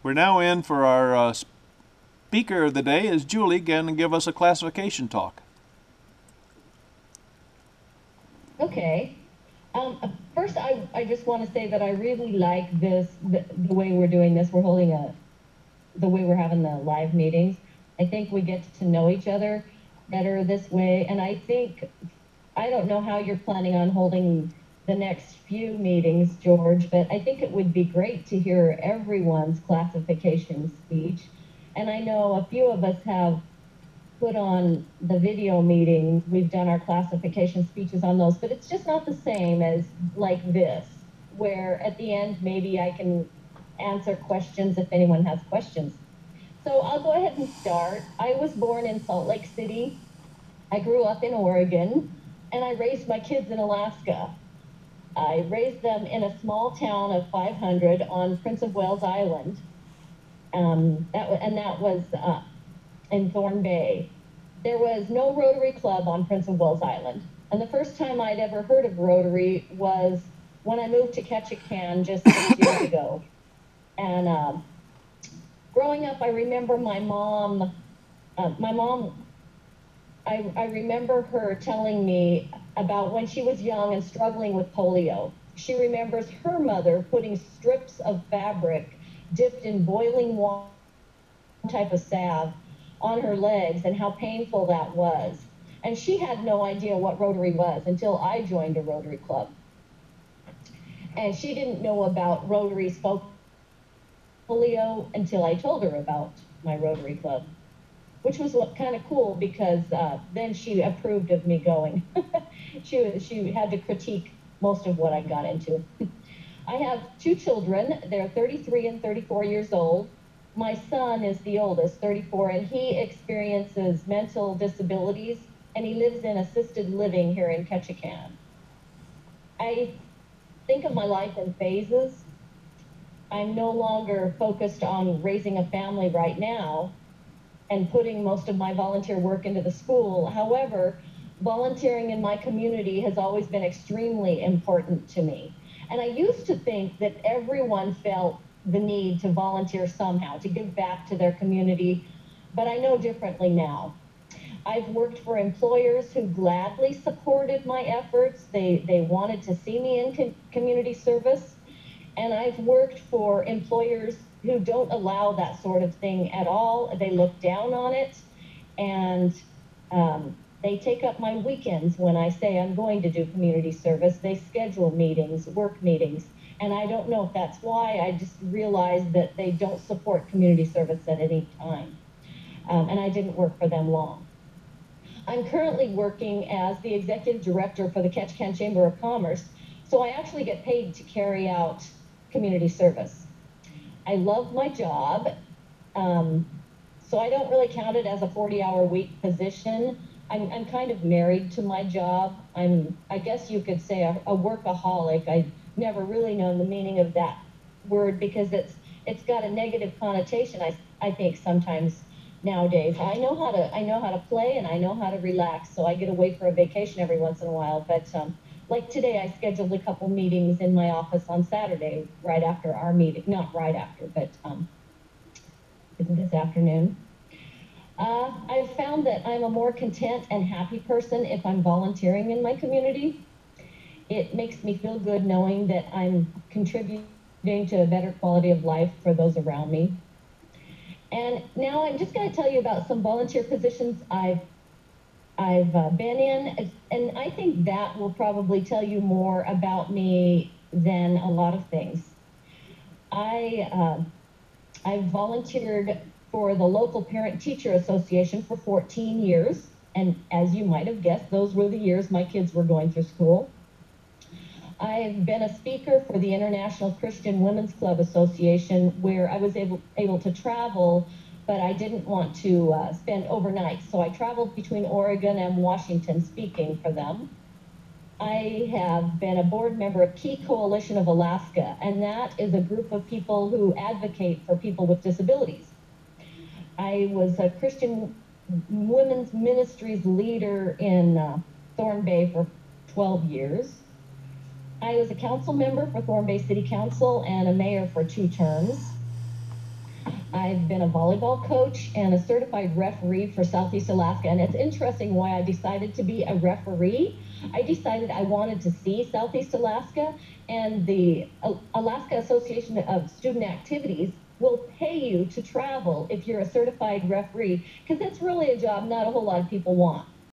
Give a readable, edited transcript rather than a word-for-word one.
We're now in for our speaker of the day is Julie going to give us a classification talk. Okay. First, I just want to say that I really like the way we're doing this. We're holding the way we're having the live meetings. I think we get to know each other better this way. And I think, I don't know how you're planning on holding the next few meetings, George, but I think it would be great to hear everyone's classification speech. And I know a few of us have put on the video meetings. We've done our classification speeches on those, but it's just not the same as like this, where at the end, maybe I can answer questions if anyone has questions. So I'll go ahead and start. I was born in Salt Lake City. I grew up in Oregon, and I raised my kids in Alaska. I raised them in a small town of 500 on Prince of Wales Island. That was in Thorn Bay. There was no Rotary Club on Prince of Wales Island. And the first time I'd ever heard of Rotary was when I moved to Ketchikan just 6 years ago. And growing up, I remember my mom, I remember her telling me about when she was young and struggling with polio. She remembers her mother putting strips of fabric dipped in boiling water, type of salve, on her legs and how painful that was. And she had no idea what Rotary was until I joined a Rotary Club. And she didn't know about Rotary's polio until I told her about my Rotary Club, which was kind of cool because then she approved of me going. She had to critique most of what I got into. I have two children. They're 33 and 34 years old. My son is the oldest, 34, and he experiences mental disabilities, and he lives in assisted living here in Ketchikan. I think of my life in phases. I'm no longer focused on raising a family right now and putting most of my volunteer work into the school. However, volunteering in my community has always been extremely important to me. And I used to think that everyone felt the need to volunteer somehow, to give back to their community, but I know differently now. I've worked for employers who gladly supported my efforts. They wanted to see me in community service. And I've worked for employers who don't allow that sort of thing at all. They look down on it, and they take up my weekends when I say I'm going to do community service. They schedule meetings, work meetings, and I don't know if that's why. I just realized that they don't support community service at any time, and I didn't work for them long. I'm currently working as the executive director for the Ketchikan Chamber of Commerce, so I actually get paid to carry out community service. I love my job, so I don't really count it as a 40-hour week position. I'm kind of married to my job. I guess you could say a workaholic. I never really known the meaning of that word because it's got a negative connotation, I think sometimes nowadays. I know how to play, and I know how to relax, so I get away for a vacation every once in a while. But like today, I scheduled a couple meetings in my office on Saturday, right after our meeting. Not right after, but this afternoon. I've found that I'm a more content and happy person if I'm volunteering in my community. It makes me feel good knowing that I'm contributing to a better quality of life for those around me. And now I'm just going to tell you about some volunteer positions I've been in, and I think that will probably tell you more about me than a lot of things. I've volunteered for the local Parent-Teacher Association for 14 years, and as you might have guessed, those were the years my kids were going through school. I've been a speaker for the International Christian Women's Club Association, where I was able to travel, but I didn't want to spend overnight, so I traveled between Oregon and Washington speaking for them. I have been a board member of Key Coalition of Alaska, and that is a group of people who advocate for people with disabilities. I was a Christian women's ministries leader in Thorn Bay for 12 years. I was a council member for Thorn Bay City Council and a mayor for 2 terms. I've been a volleyball coach and a certified referee for Southeast Alaska. And it's interesting why I decided to be a referee. I decided I wanted to see Southeast Alaska, and the Alaska Association of Student Activities will pay you to travel if you're a certified referee, because that's really a job not a whole lot of people want.